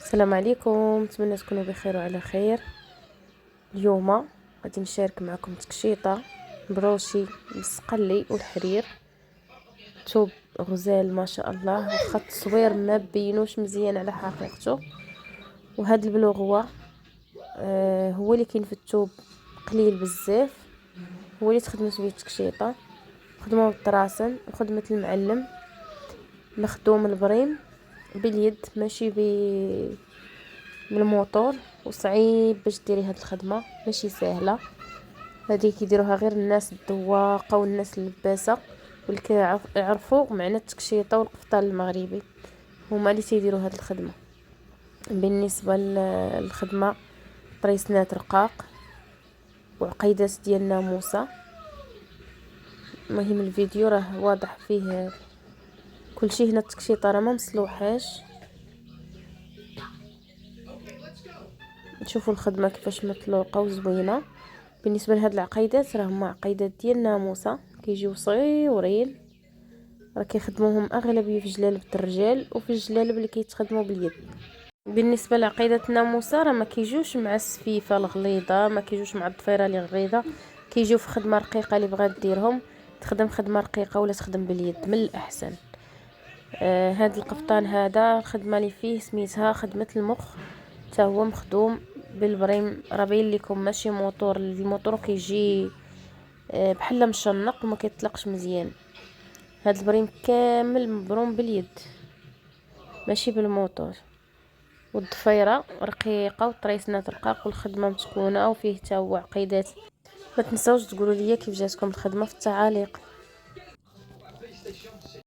السلام عليكم، نتمنى تكونوا بخير وعلى خير. اليوم غادي نشارك معكم تكشيطه بروشي بالصقلي والحرير. ثوب غزال ما شاء الله، واخا التصوير ما بينوش مزيان على حقيقته. وهذا البلوغ هو اللي كاين في الثوب قليل بزاف، هو اللي تخدمت به التكشيطه. خدمه بالطراسن وخدمه المعلم، مخدوم البريم باليد ماشي بالموتور، وصعيب باش ديري هاد الخدمه، ماشي سهله. هذه كيديروها غير الناس الذواقه والناس اللباسه واللي كيعرفوا معنى التكشيطه والقفطان المغربي، هما اللي تيديروا هاد الخدمه. بالنسبه للخدمه، طريسنات رقاق وعقيدات ديال الناموسه. المهم الفيديو راه واضح فيه كلشي. هنا التكشيطه راه ما مصلوحاش، نشوفوا الخدمه كيفاش مطلوقه وزوينه. بالنسبه لهاد العقيدات راه هما عقيدات ديال الناموسه، كيجيو صغيورين، راه كيخدموهم اغلبيه في جلالب الرجال وفي الجلالب اللي كيتخدموا باليد. بالنسبه لعقيدات الناموسه راه ما كيجوش مع السفيفه الغليظه، ما كيجوش مع الضفيره اللي غليظه، كيجيو في خدمه رقيقه. اللي بغات ديرهم تخدم خدمه رقيقه ولا تخدم باليد من الاحسن. هاد القفطان هذا الخدمه اللي فيه سميتها خدمه المخ، حتى هو مخدوم بالبريم. راه باين لكم ماشي موتور، الموتور كيجي بحال مشنق وما كيطلقش مزيان. هاد البريم كامل مبروم باليد ماشي بالموتور، والضفيره رقيقه والطريسنات رقاق والخدمه متقونه، وفيه حتى هو عقيدات. ما تنساوش تقولوا لي كيف جاتكم الخدمه في التعاليق.